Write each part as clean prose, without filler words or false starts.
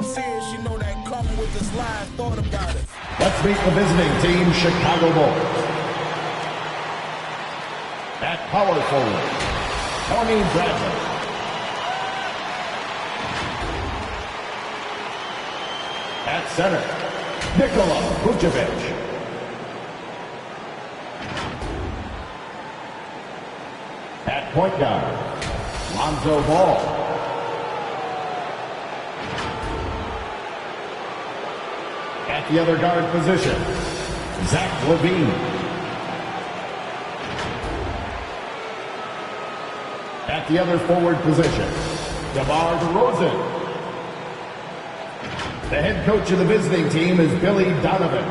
see it, she know that coming with this line, thought about it. Let's meet the visiting team, Chicago Bulls. At power forward, Tony Bradley. At center, Nikola Vucevic. At point guard, Lonzo Ball. At the other guard position, Zach LaVine. At the other forward position, DeMar DeRozan. The head coach of the visiting team is Billy Donovan.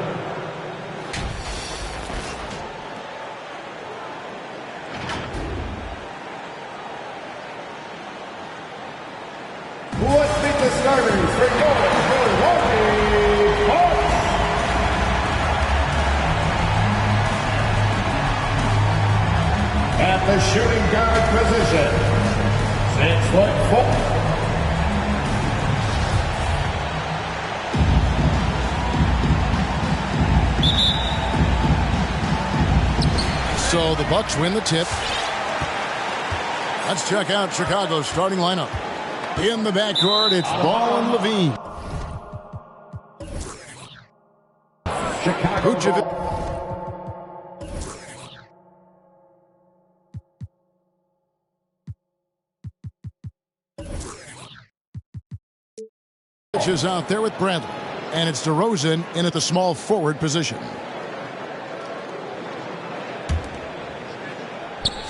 Let's meet the starters for your Milwaukee Bucks. At the shooting guard position, 6'4". So the Bucks win the tip. Let's check out Chicago's starting lineup. In the backcourt, it's Ball and LaVine. Chicago Vucevic. Is out there with Bradley. And it's DeRozan in at the small forward position.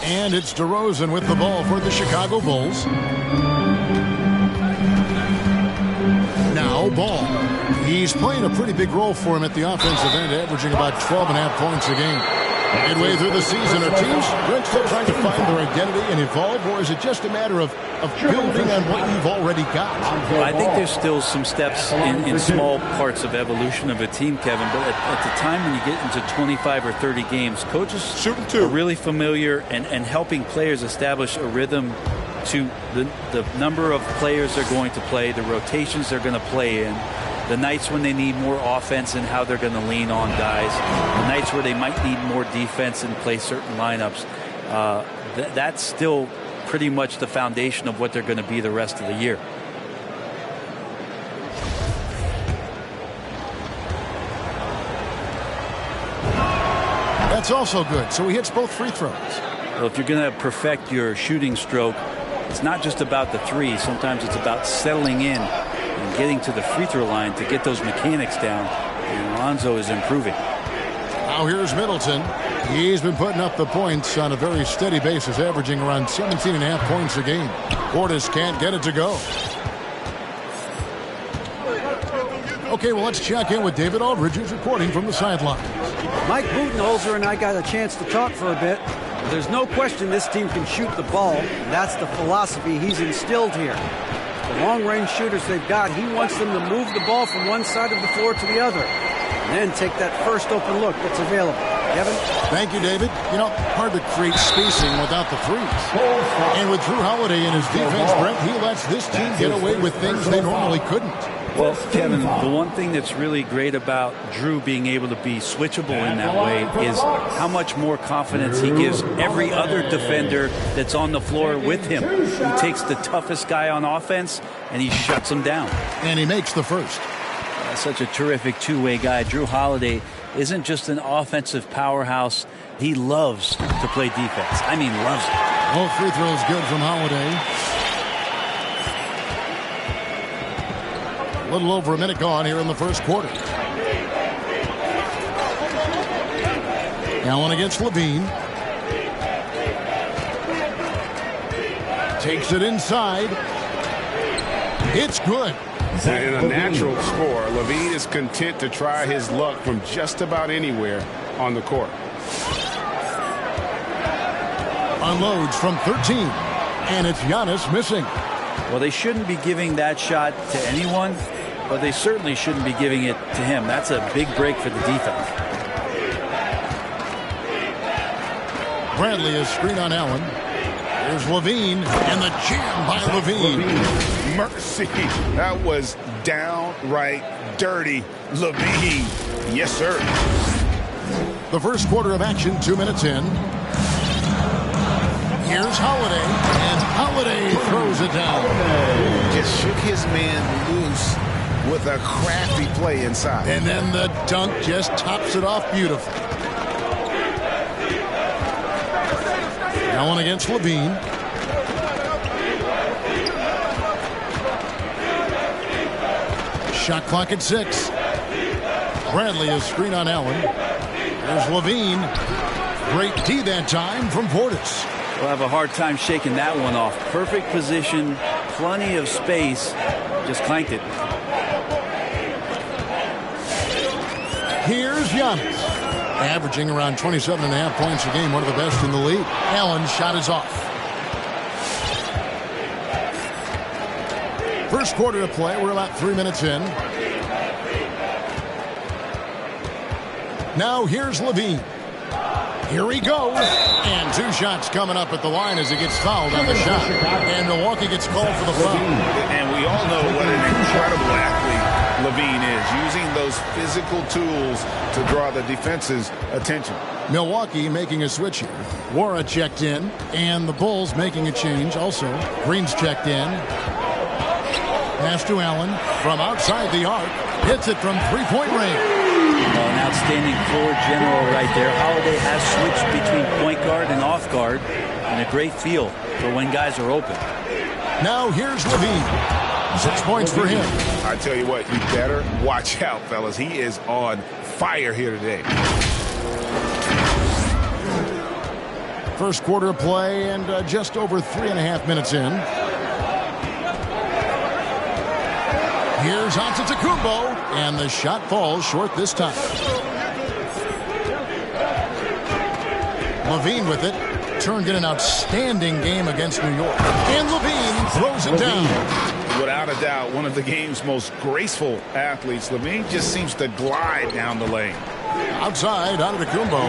And it's DeRozan with the ball for the Chicago Bulls. Now Ball. He's playing a pretty big role for him at the offensive end, averaging about 12.5 points a game. Midway through the season, are teams still trying to find their identity and evolve, or is it just a matter of building on what you've already got? I think there's still some steps in small parts of evolution of a team, Kevin, but at the time when you get into 25 or 30 games, coaches are really familiar and helping players establish a rhythm to the number of players they're going to play, the rotations they're going to play in, the nights when they need more offense and how they're going to lean on guys, the nights where they might need more defense and play certain lineups. That's still pretty much the foundation of what they're going to be the rest of the year. That's also good. So he hits both free throws. Well, if you're going to perfect your shooting stroke, it's not just about the three. Sometimes it's about settling in and getting to the free throw line to get those mechanics down. And Lonzo is improving. Now here's Middleton. He's been putting up the points on a very steady basis, averaging around 17.5 points a game. Portis can't get it to go. Okay, well, let's check in with David Aldridge, who's reporting from the sidelines. Mike Budenholzer and I got a chance to talk for a bit. There's no question this team can shoot the ball. That's the philosophy he's instilled here. The long-range shooters they've got, he wants them to move the ball from one side of the floor to the other, and then take that first open look that's available. Kevin? Thank you, David. You know, hard to create spacing without the threes. And with Drew Holiday in his defense, Brent, he lets this team get away with things they normally couldn't. Well, Kevin, the one thing that's really great about Drew being able to be switchable in that way is how much more confidence he gives every other defender that's on the floor with him. He takes the toughest guy on offense and he shuts him down. And he makes the first. Such a terrific two-way guy. Drew Holiday isn't just an offensive powerhouse. He loves to play defense. I mean, loves it. Well, free throws good from Holiday. A little over a minute gone here in the first quarter. Allen against LaVine. Takes it inside. It's good. In a natural score, LaVine is content to try his luck from just about anywhere on the court. Unloads from 13. And it's Giannis missing. Well, they shouldn't be giving that shot to anyone, but they certainly shouldn't be giving it to him. That's a big break for the defense. Bradley is screen on Allen. Here's Levine, and the jam by Levine. Mercy. That was downright dirty. Levine. Yes, sir. The first quarter of action, 2 minutes in. Here's Holiday, and Holiday throws it down. Just shook his man loose with a crafty play inside. And then the dunk just tops it off beautifully. Allen against Levine. Shot clock at 6. Bradley is screen on Allen. There's Levine. Great D that time from Portis. We'll have a hard time shaking that one off. Perfect position, plenty of space. Just clanked it. Here's Giannis. Averaging around 27.5 points a game, one of the best in the league. Allen's shot is off. First quarter of play, we're about 3 minutes in. Now here's Levine. Here he goes. And 2 shots coming up at the line as he gets fouled on the shot. And Milwaukee gets called for the foul. And we all know what an incredible athlete Levine is, using those physical tools to draw the defense's attention. Milwaukee making a switch here. Wara checked in, and the Bulls making a change also. Green's checked in. Pass to Allen from outside the arc. Hits it from three-point range. An outstanding floor general right there. Holiday has switched between point guard and off guard, and a great feel for when guys are open. Now here's Levine. 6 points for him. I tell you what, you better watch out, fellas. He is on fire here today. First quarter of play and just over 3.5 minutes in. Here's Antetokounmpo, and the shot falls short this time. Levine with it. Turned in an outstanding game against New York. And Levine throws it down. Without a doubt, one of the game's most graceful athletes. Levine just seems to glide down the lane. Outside, Antetokounmpo.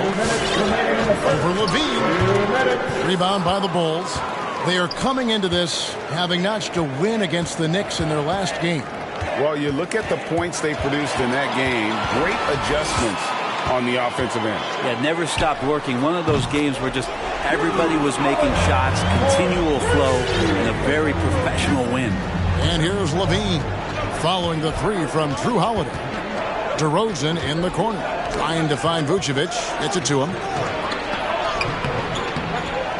Over Levine. Rebound by the Bulls. They are coming into this having notched a win against the Knicks in their last game. Well, you look at the points they produced in that game. Great adjustments on the offensive end. Yeah, never stopped working. One of those games where just everybody was making shots, continual flow, and a very professional win. And here's Levine following the 3 from Drew Holiday. DeRozan in the corner, trying to find Vucevic. Gets it to him.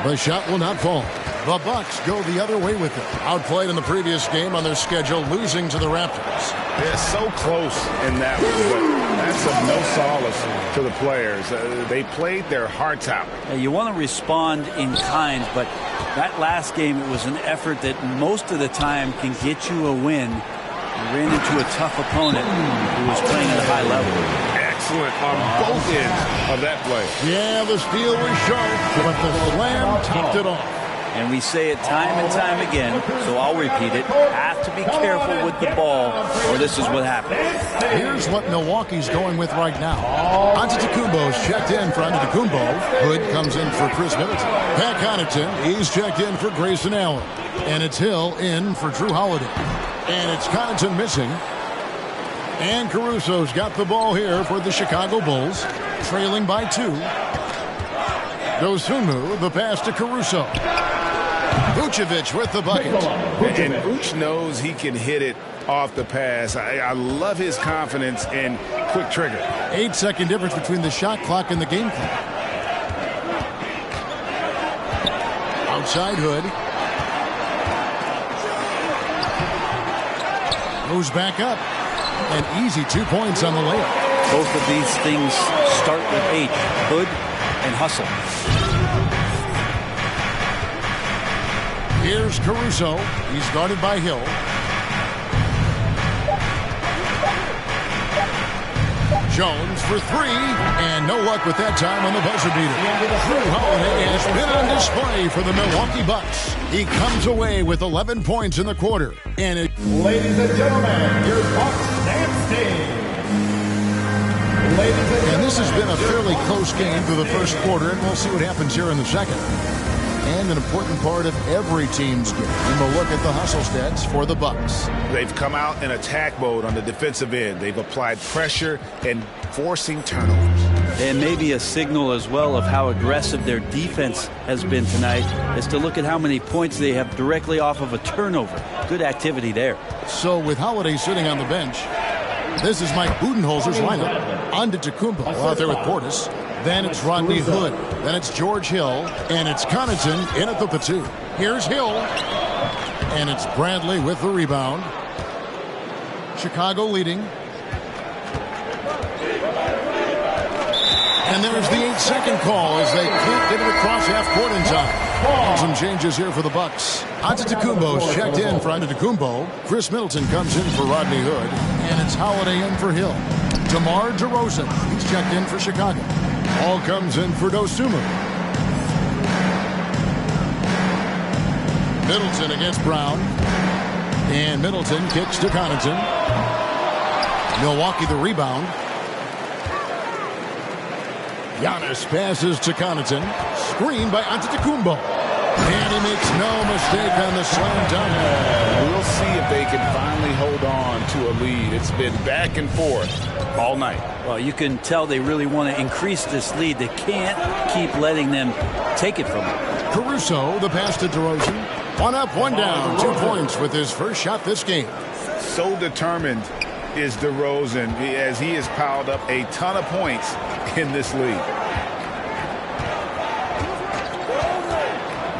The shot will not fall. The Bucks go the other way with it. Outplayed in the previous game on their schedule, losing to the Raptors. They're so close in that one, but that's of no solace to the players. They played their hearts out. You want to respond in kind, but that last game, it was an effort that most of the time can get you a win. You ran into a tough opponent who was playing at a high level. Excellent on both ends of that play. Yeah, the steal was sharp, but the slam topped it off. And we say it time and time again, so I'll repeat it. Have to be careful with the ball, or this is what happens. Here's what Milwaukee's going with right now. Antetokounmpo's checked in for Antetokounmpo. Hood comes in for Chris Middleton. Pat Connaughton, he's checked in for Grayson Allen. And it's Hill in for Drew Holiday. And it's Connaughton missing. And Caruso's got the ball here for the Chicago Bulls, trailing by 2. Dosunmu, the pass to Caruso. Vucevic with the bucket. And Vooch knows he can hit it off the pass. I love his confidence and quick trigger. 8-second difference between the shot clock and the game clock. Outside Hood. Goes back up. An easy 2 points on the layup. Both of these things start with H, Hood and hustle. Here's Caruso. He's guarded by Hill. Jones for 3, and no luck with that time on the buzzer beater. Drew Holiday has been on display for the Milwaukee Bucks. He comes away with 11 points in the quarter. And ladies and gentlemen, your Bucks dancing. And this has been a fairly close game through the first quarter, and we'll see what happens here in the second. and an important part of every team's game. And we'll look at the hustle stats for the Bucks. They've come out in attack mode on the defensive end. They've applied pressure and forcing turnovers. And maybe a signal as well of how aggressive their defense has been tonight is to look at how many points they have directly off of a turnover. Good activity there. So with Holiday sitting on the bench, this is Mike Budenholzer's lineup. Antetokounmpo out there with Portis. Then it's Rodney Hood. Then it's George Hill. And it's Connaughton in at the platoon. Here's Hill. And it's Bradley with the rebound. Chicago leading. And there's the 8-second call as they can't get it across half court in time. And some changes here for the Bucks. Antetokounmpo's checked in for Antetokounmpo. Chris Middleton comes in for Rodney Hood. And it's Holiday in for Hill. DeMar DeRozan, he's checked in for Chicago. All comes in for Dosunmu. Middleton against Brown. And Middleton kicks to Connaughton. Milwaukee the rebound. Giannis passes to Connaughton. Screen by Antetokounmpo. And he makes no mistake on the slam dunk. We'll see if they can finally hold on to a lead. It's been back and forth all night. Well, you can tell they really want to increase this lead. They can't keep letting them take it from them. Caruso, the pass to DeRozan. One up, one down. 2 points with his first shot this game. So determined is DeRozan as he has piled up a ton of points in this league.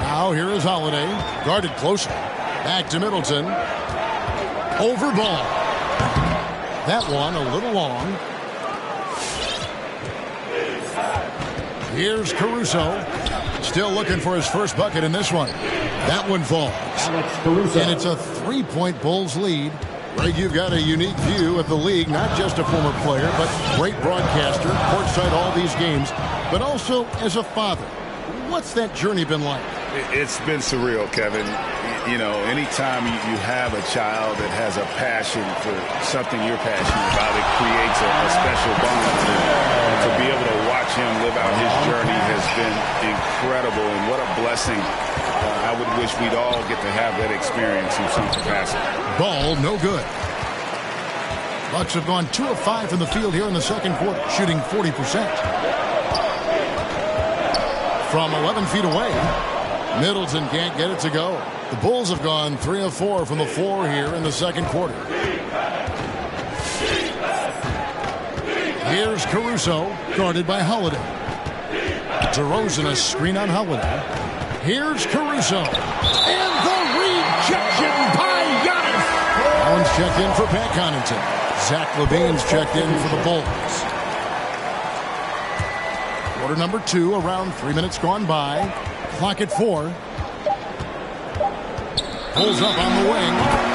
Now here is Holiday. Guarded closer. Back to Middleton. Over ball. That one a little long. Here's Caruso. Still looking for his first bucket in this one. That one falls. And it's a 3-point Bulls lead. Greg, you've got a unique view of the league, not just a former player, but great broadcaster, courtside all these games, but also as a father. What's that journey been like? It's been surreal, Kevin. You know, anytime you have a child that has a passion for something you're passionate about, it creates a special bond. And to be able to watch him live out his journey has been incredible, and what a blessing. I would wish we'd all get to have that experience in some capacity. Ball, no good. Bucks have gone 2 of 5 from the field here in the second quarter, shooting 40%. From 11 feet away, Middleton can't get it to go. The Bulls have gone 3 of 4 from the floor here in the second quarter. Here's Caruso, guarded by Holiday. DeRozan, a screen on Holiday. Here's Caruso. And the rejection by Giannis. Allen's checked in for Pat Connaughton. Zach LaVine's checked in for the Bulls. Quarter number 2, around 3 minutes gone by. Clock at 4. Pulls up on the wing,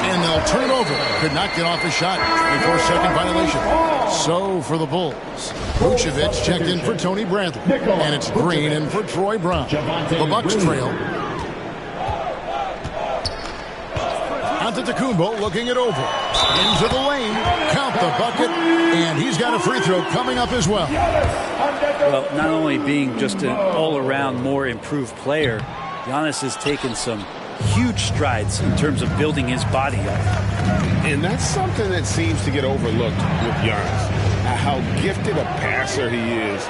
and they'll turn over. Could not get off his shot before second violation. So for the Bulls, Vucevic checked in for Tony Bradley, and it's Green in for Troy Brown. The Bucks trail. Antetokounmpo looking it over. Into the lane, count the bucket, and he's got a free throw coming up as well. Well, not only being just an all-around more improved player, Giannis has taken some huge strides in terms of building his body up. And that's something that seems to get overlooked with Giannis. How gifted a passer he is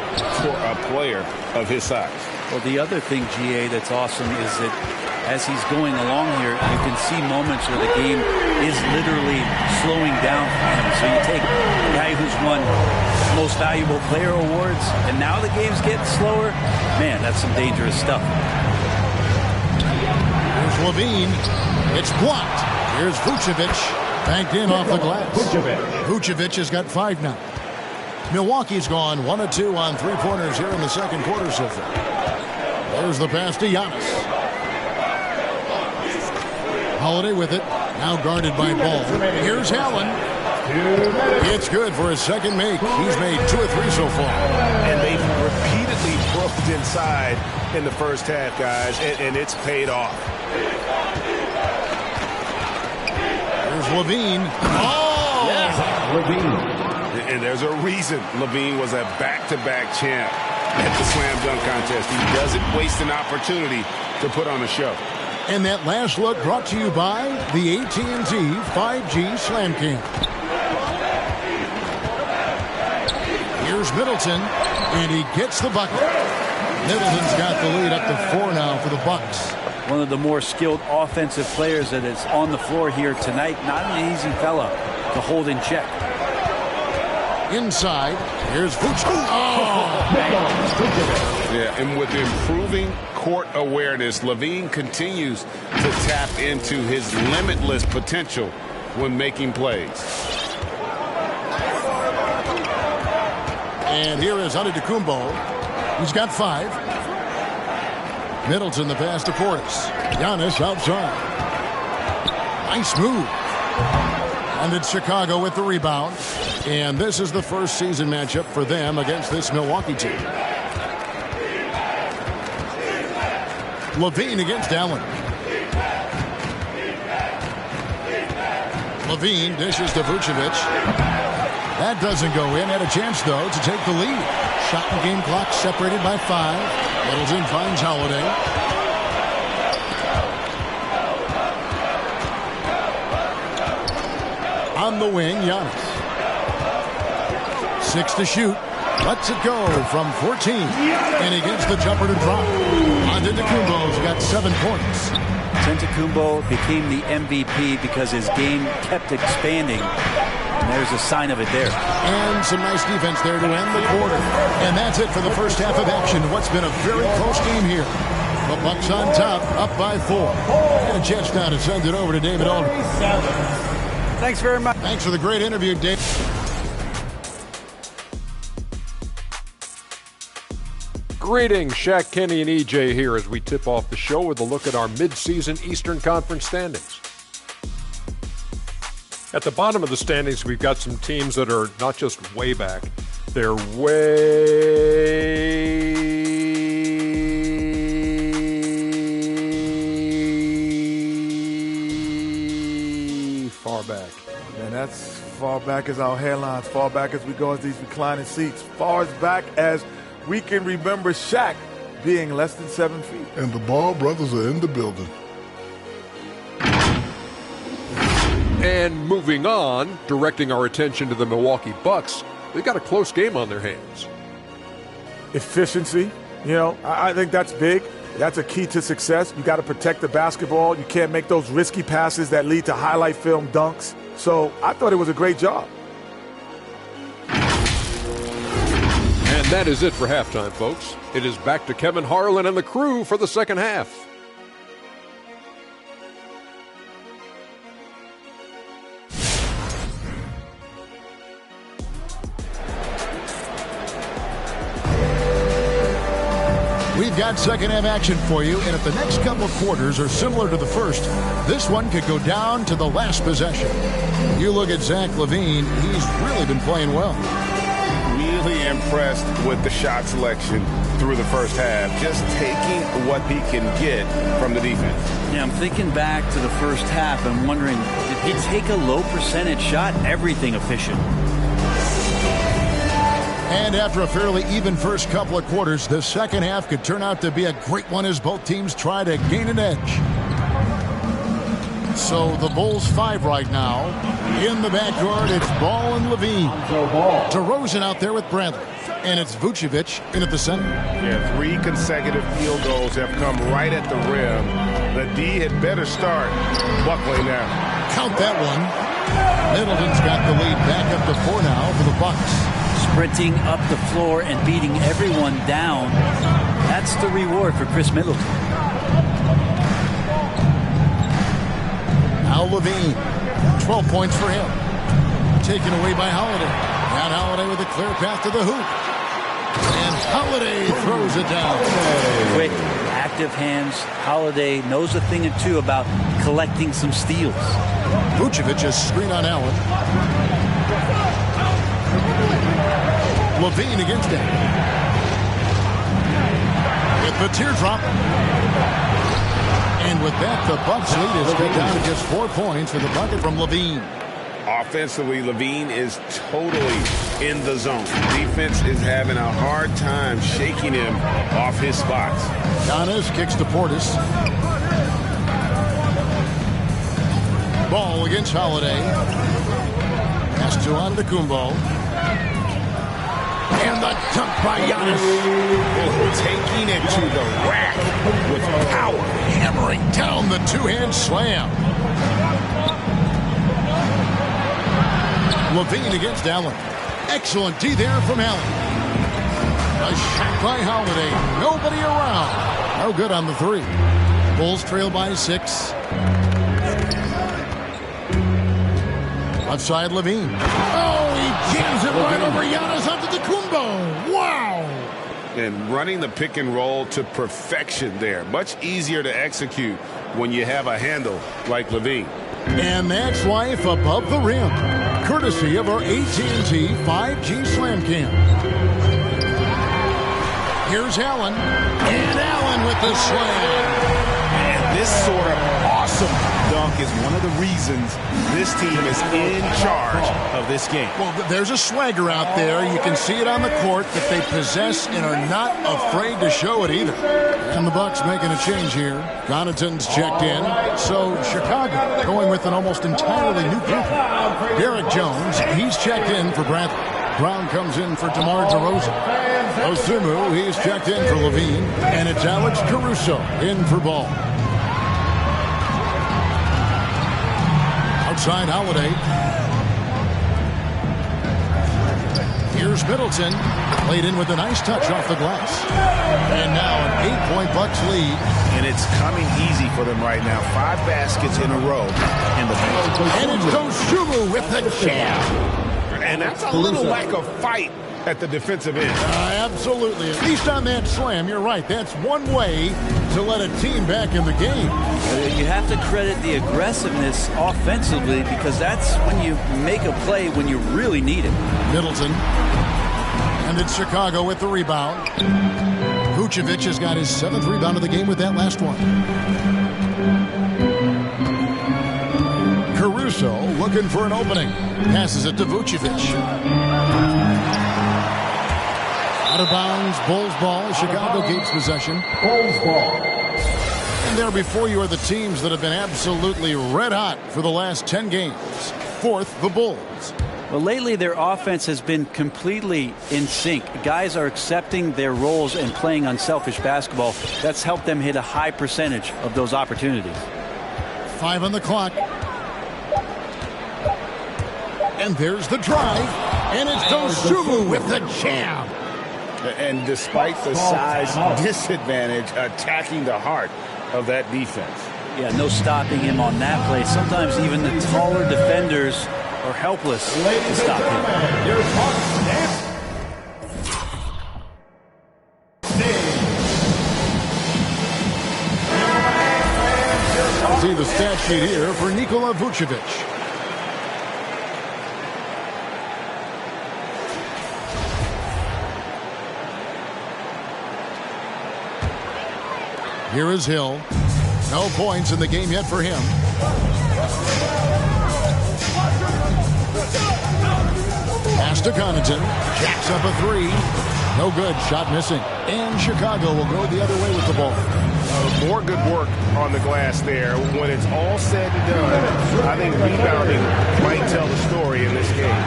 for a player of his size. Well, the other thing, GA, that's awesome is that as he's going along here, you can see moments where the game is literally slowing down for him. So you take a guy who's won most valuable player awards, and now the game's getting slower. Man, that's some dangerous stuff. Here's LaVine. It's blocked. Here's Vucevic. Banked in off the glass. Vucevic has got 5 now. Milwaukee's gone 1 of 2 on 3-pointers here in the second quarter so far. There's the pass to Giannis. Holiday with it. Now guarded by Ball. Here's Allen. It's good for his second make. He's made 2 of 3 so far. And they've repeatedly broke inside in the first half, guys, and it's paid off. There's LaVine. Oh! Yes. LaVine. And there's a reason LaVine was a back-to-back champ. at the slam dunk contest. He doesn't waste an opportunity to put on a show. And that last look brought to you by the AT&T 5G Slam Cam. Here's Middleton, and he gets the bucket. Middleton's got the lead up to 4 now for the Bucks. One of the more skilled offensive players that is on the floor here tonight. Not an easy fella to hold in check. Inside, here's Vucevic. Oh! Yeah, and with improving court awareness, LaVine continues to tap into his limitless potential when making plays. And here is Antetokounmpo. He's got 5. Middleton the pass to Portis. Giannis outside. Nice move. And it's Chicago with the rebound. And this is the first season matchup for them against this Milwaukee team. LaVine against Allen. LaVine dishes to Vucevic. That doesn't go in. Had a chance, though, to take the lead. Shot and game clock separated by 5. Middleton finds Holiday. On the wing, Giannis. 6 to shoot. Lets it go from 14. And he gets the jumper to drop. Antetokounmpo's got 7 points. Antetokounmpo became the MVP because his game kept expanding. And there's a sign of it there. And some nice defense there to end the quarter. And that's it for the first half of action. What's been a very close game here. The Bucks on top, up by 4. And a chance now to send it over to David Aldridge. Thanks very much. Thanks for the great interview, Dave. Greetings, Shaq, Kenny, and EJ here as we tip off the show with a look at our mid-season Eastern Conference standings. At the bottom of the standings, we've got some teams that are not just way back, they're way far back. And that's far back as our hairlines, far back as we go as these reclining seats, far as back as we can remember Shaq being less than 7 feet. And the Ball brothers are in the building. And moving on, directing our attention to the Milwaukee Bucks, they've got a close game on their hands. Efficiency, I think that's big. That's a key to success. You got to protect the basketball. You can't make those risky passes that lead to highlight film dunks. So I thought it was a great job. And that is it for halftime, folks. It is back to Kevin Harlan and the crew for the second half. We've got second half action for you, and if the next couple of quarters are similar to the first, this one could go down to the last possession. You look at Zach LaVine, he's really been playing well. Really impressed with the shot selection through the first half, just taking what he can get from the defense. Yeah, I'm thinking back to the first half and wondering, did he take a low percentage shot? Everything efficient. And after a fairly even first couple of quarters, the second half could turn out to be a great one as both teams try to gain an edge. So the Bulls 5 right now. In the backcourt, it's Ball and LaVine. DeRozan out there with Bradley. And it's Vucevic in at the center. Yeah, 3 consecutive field goals have come right at the rim. The D had better start buckling now. Count that one. Middleton's got the lead back up to 4 now for the Bucks. Sprinting up the floor and beating everyone down. That's the reward for Chris Middleton. Now LaVine, 12 points for him. Taken away by Holiday. And Holiday with a clear path to the hoop. And Holiday throws it down. Quick, active hands. Holiday knows a thing or two about collecting some steals. Vucevic is screen on Allen. LaVine against him. With the teardrop. And with that, the Bucks lead is cut down to just 4 points for the bucket from LaVine. Offensively, LaVine is totally in the zone. Defense is having a hard time shaking him off his spots. Giannis kicks to Portis. Ball against Holiday. Pass to Antetokounmpo. And the dunk by Giannis. Taking it to the rack with power. Hammering down the two-hand slam. LaVine against Allen. Excellent D there from Allen. A shot by Holiday. Nobody around. No good on the three. Bulls trail by 6. Left side, LaVine. Oh, he jams it right over Giannis Antetokounmpo. Wow. And running the pick and roll to perfection there. Much easier to execute when you have a handle like LaVine. And that's life above the rim. Courtesy of our AT&T 5G Slam Cam. Here's Allen. And Allen with the slam. And this sort of awesome dunk is one of the reasons this team is in charge of this game. Well, there's a swagger out there. You can see it on the court that they possess and are not afraid to show it either. And the Bucks making a change here. Connaughton's checked in. So Chicago going with an almost entirely new group. Derek Jones, he's checked in for Bradley. Brown comes in for DeMar DeRozan. Osumu, he's checked in for LaVine. And it's Alex Caruso in for Ball. Outside Holiday. Here's Middleton. Played in with a nice touch off the glass. And now an 8-point Bucks lead. And it's coming easy for them right now. 5 baskets in a row in the paint. And it's Osumu with the jam. And that's a little lack of fight at the defensive end. Absolutely. At least on that slam, you're right. That's one way to let a team back in the game. You have to credit the aggressiveness offensively because that's when you make a play when you really need it. Middleton. And it's Chicago with the rebound. Vucevic has got his 7th rebound of the game with that last one. Caruso looking for an opening. Passes it to Vucevic. Out of bounds, Bulls ball. Chicago keeps possession. Bulls ball. And there before you are the teams that have been absolutely red hot for the last 10 games. 4th, the Bulls. Well, lately their offense has been completely in sync. Guys are accepting their roles and playing unselfish basketball. That's helped them hit a high percentage of those opportunities. 5 on the clock. And there's the drive. And it's Osumu with the jam. And despite the size disadvantage, attacking the heart of that defense. Yeah, no stopping him on that play. Sometimes even the taller defenders are helpless to stop him. I'll see the stat sheet here for Nikola Vucevic. Here is Hill. No points in the game yet for him. Pass to Connaughton. Jacks up a 3. No good. Shot missing. And Chicago will go the other way with the ball. More good work on the glass there. When it's all said and done, I think rebounding might tell the story in this game.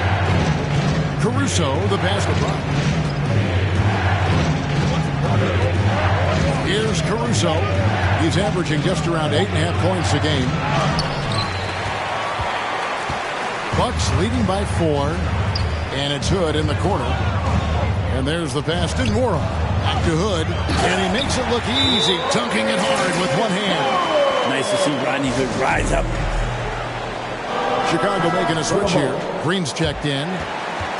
Caruso, the basketball. Here's Caruso. He's averaging just around 8.5 points a game. Bucks leading by 4. And it's Hood in the corner. And there's the pass to Nwora. Back to Hood. And he makes it look easy, dunking it hard with one hand. Nice to see Rodney Hood rise up. Chicago making a switch here. Green's checked in.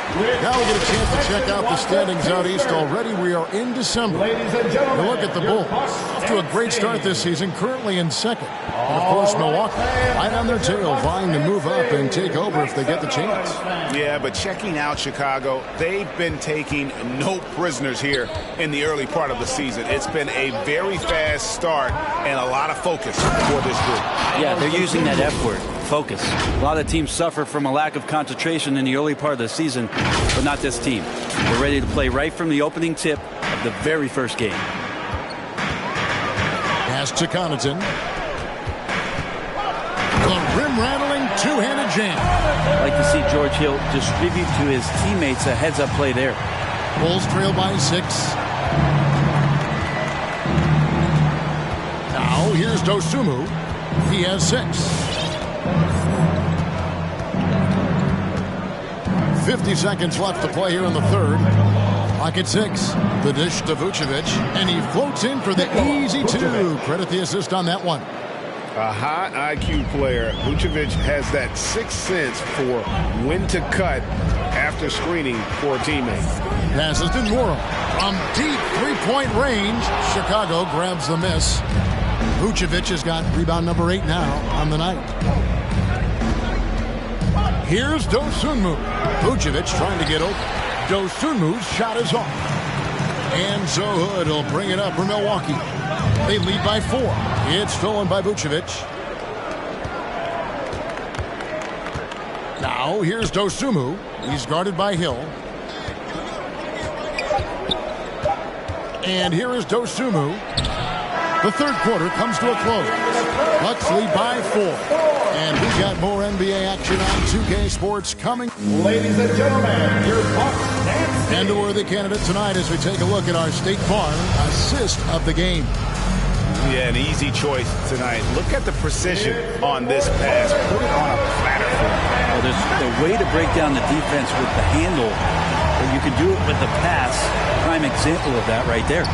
Now we get a chance to check out the standings out east already. We are in December. Ladies and gentlemen, look at the Bulls. Off to a great start this season, currently in 2nd. And, of course, Milwaukee right on their tail, vying to move up and take over if they get the chance. Yeah, but checking out Chicago, they've been taking no prisoners here in the early part of the season. It's been a very fast start and a lot of focus for this group. Yeah, they're using that F word. focus. A lot of teams suffer from a lack of concentration in the early part of the season, but not this team. They're ready to play right from the opening tip of the very first game. Pass to Connaughton. The rim-rattling two-handed jam. I'd like to see George Hill distribute to his teammates a heads-up play there. Bulls trail by 6. Now here's Dosunmu. He has 6. 50 seconds left to play here in the third. Clock at 6. The dish to Vucevic, and he floats in for the easy 2. Credit the assist on that one. A high IQ player. Vucevic has that sixth sense for when to cut after screening for a teammate. Passes to Nwora from deep three-point range. Chicago grabs the miss. Vucevic has got rebound number 8 now on the night. Here's Dosunmu. Vucevic trying to get open. Dosunmu's shot is off. And so Hood will bring it up for Milwaukee. They lead by 4. It's stolen by Vucevic. Now here's Dosunmu. He's guarded by Hill. And here is Dosunmu. The third quarter comes to a close. Bucks lead by 4. And we got more NBA action on 2K Sports coming. Ladies and gentlemen, your Bucks and a worthy candidate tonight as we take a look at our State Farm assist of the game. Yeah, an easy choice tonight. Look at the precision on this pass. Put it on a platter. Well, there's the way to break down the defense with the handle, but you can do it with the pass. Prime example of that right there.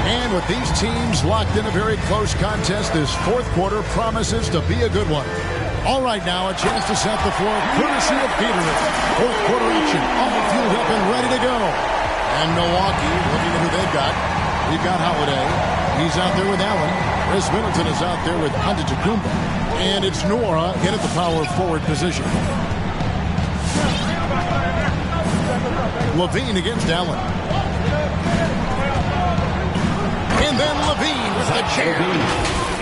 And with these teams locked in a very close contest, this fourth quarter promises to be a good one. All right, now a chance to set the floor, courtesy of Gatorade. Fourth quarter action, all fueled up and ready to go. And Milwaukee, looking at who they've got. We've got Holiday. He's out there with Allen. Chris Middleton is out there with Antetokounmpo. And it's Nwora in at the power forward position. LaVine against Allen. And then LaVine with the chair.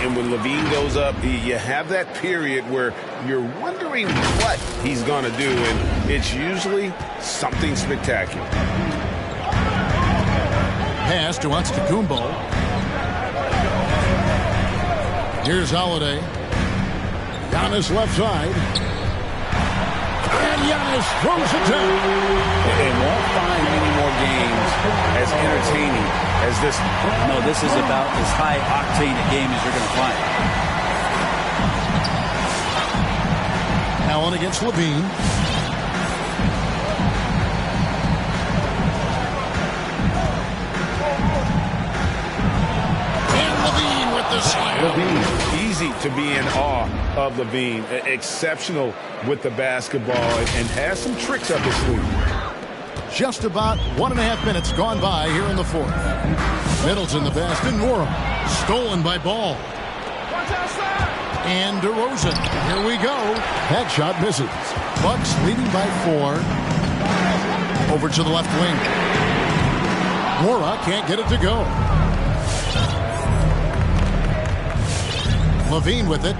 And when LaVine goes up, you have that period where you're wondering what he's going to do, and it's usually something spectacular. Pass to Antetokounmpo. Here's Holiday. Giannis left side. And Giannis throws it down. They won't find many more games as entertaining as this one. No, this is about as high-octane a game as you're going to find. Allen against LaVine. Easy to be in awe of LaVine. Exceptional with the basketball and has some tricks up his sleeve. Just about 1.5 minutes gone by here in the fourth. Middleton the pass to Nwora. Stolen by Ball. And DeRozan. Here we go. That shot misses. Bucks leading by 4. Over to the left wing. Nwora can't get it to go. LaVine with it.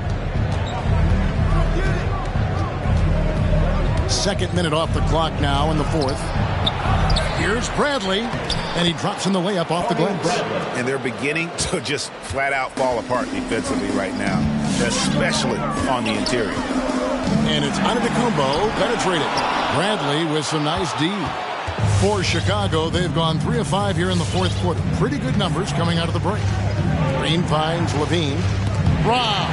Second minute off the clock now in the fourth. Here's Bradley, and he drops in the layup off the glass. And they're beginning to just flat out fall apart defensively right now, especially on the interior. And it's Antetokounmpo penetrated. Bradley with some nice D. For Chicago, they've gone 3 of 5 here in the fourth quarter. Pretty good numbers coming out of the break. Green finds LaVine. Brown.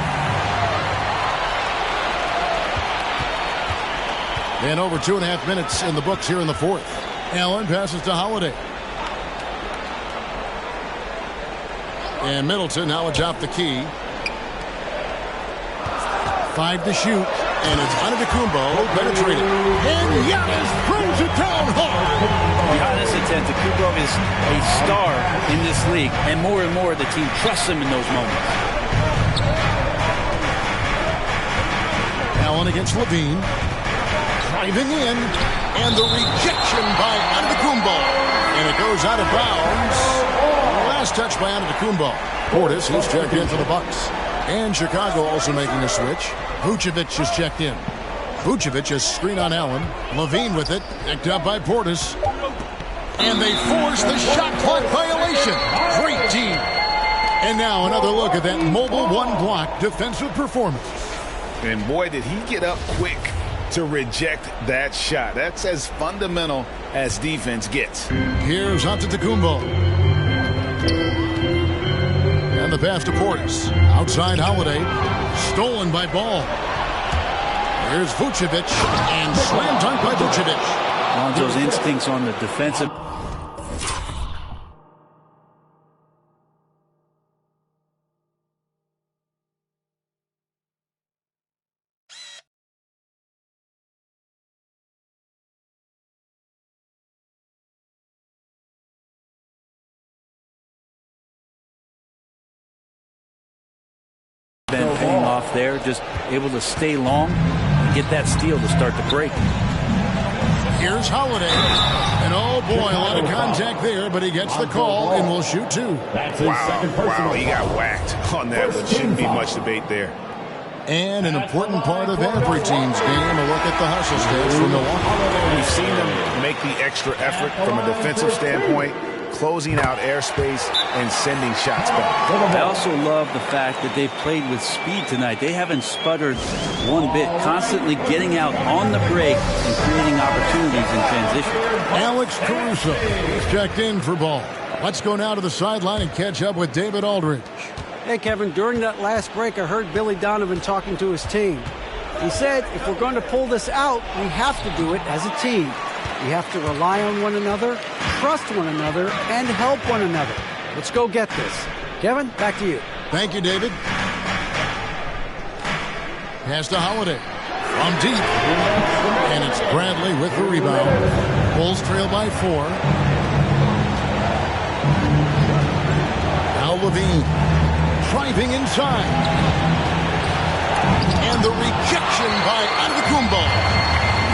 And over 2.5 minutes in the books here in the fourth. Allen passes to Holiday. And Middleton now atop the key. 5 to shoot. And it's Antetokounmpo penetrated. And Giannis throws it down hard. Giannis Antetokounmpo is a star in this league. And more the team trusts him in those moments. Allen against LaVine. Driving in. And the rejection by Antetokounmpo. And it goes out of bounds. Last touch by Antetokounmpo. Portis, he's checked in for the Bucks. And Chicago also making a switch. Vucevic is checked in. Vucevic has screen on Allen. Levine with it. Picked up by Portis. And they force the shot clock violation. Great team. And now another look at that mobile one-block defensive performance. And boy, did he get up quick to reject that shot. That's as fundamental as defense gets. Here's Antetokounmpo. And the pass to Portis. Outside Holiday. Stolen by Ball. Here's Vucevic. And slam dunk by Vucevic. Lonzo's instincts on the defensive. Been paying off there, just able to stay long and get that steal to start the break. Here's Holiday. And oh boy, a lot of contact there, but he gets the call and will shoot two. Wow, he got whacked on that one. Shouldn't be much debate there. And an important part of every team's game, a look at the hustle stats from Milwaukee. We've seen them make the extra effort from a defensive standpoint, closing out airspace and sending shots back. I also love the fact that they've played with speed tonight. They haven't sputtered one bit, constantly getting out on the break and creating opportunities in transition. Alex Caruso is checked in for Ball. Let's go now to the sideline and catch up with David Aldridge. Hey, Kevin, during that last break, I heard Billy Donovan talking to his team. He said, if we're going to pull this out, we have to do it as a team. We have to rely on one another, trust one another, and help one another. Let's go get this. Kevin, back to you. Thank you, David. Pass to Holiday. From deep. And it's Bradley with the rebound. Bulls trail by 4. Now Levine. Driving inside. And the rejection by Antetokounmpo.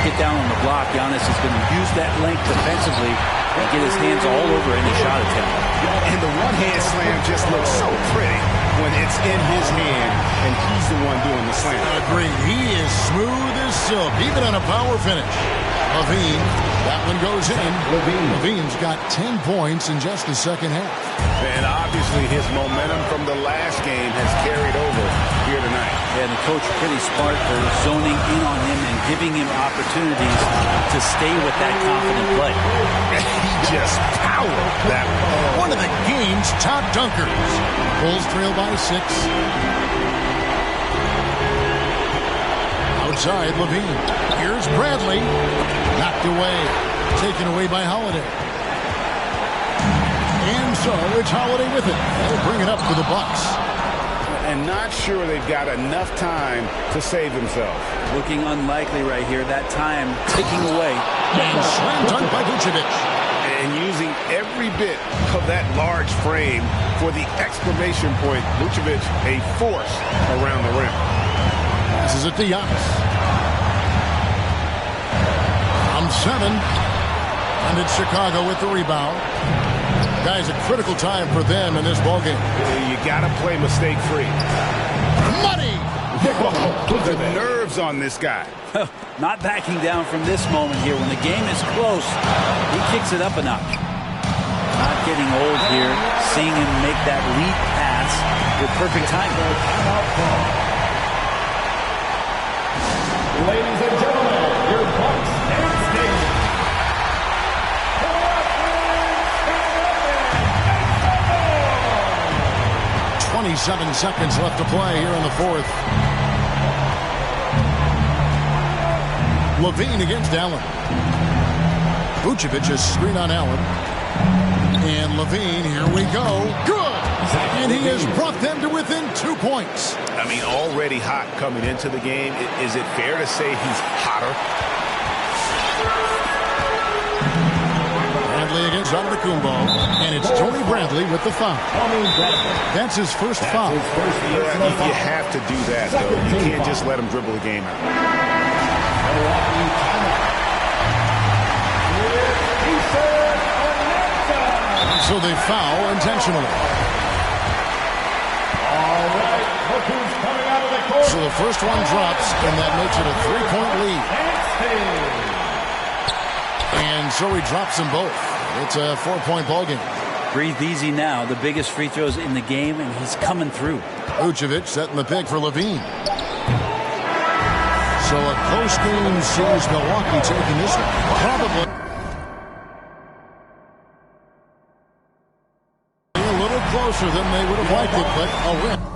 Get down on the block. Giannis is going to use that length defensively and get his hands all over any shot attempt. And the one-hand slam just looks so pretty when it's in his hand and he's the one doing the slam. Agreed. He is smooth as silk, even on a power finish. Levine, that one goes in. Levine's got 10 points in just the second half. And obviously his momentum from the last game has carried over here tonight. Yeah, and the coach pretty smart for zoning in on him and giving him opportunities to stay with that confident play. And he just powered that one. One of the game's top dunkers. Bulls trail by 6. Outside Levine. Here's Bradley. Knocked away. Taken away by Holiday. And so it's Holiday with it. They'll bring it up for the Bucks. And not sure they've got enough time to save themselves. Looking unlikely right here. That time ticking away. And slam dunk by Vucevic. And using every bit of that large frame for the exclamation point. Vucevic, a force around the rim. Passes it to Giannis. From 7. And it's Chicago with the rebound. Guys, a critical time for them in this ballgame. You got to play mistake-free. Money! The nerves on this guy. Not backing down from this moment here. When the game is close, he kicks it up a notch. Not getting old here. Seeing him make that lead pass with perfect timing. Ladies and gentlemen, your Bucks and Stadium. 27 seconds left to play here in the fourth. Levine against Allen. Vucevic is screen on Allen. And Levine, here we go. Good! And he has brought them to within 2 points. I mean, already hot coming into the game. Is it fair to say he's hotter? Bradley against Antetokounmpo. And it's Tony Bradley with the foul. That's his first foul. Yeah, you have to do that, though. You can't just let him dribble the game out. So they foul intentionally. All right, look who's So the first one drops, and that makes it a 3-point lead. And so he drops them both. It's a 4-point ball game. Breathe easy now. The biggest free throws in the game, and he's coming through. Vucevic setting the pick for Levine. So a close game sees Milwaukee taking this one. Probably a little closer than they would have liked it, but a win.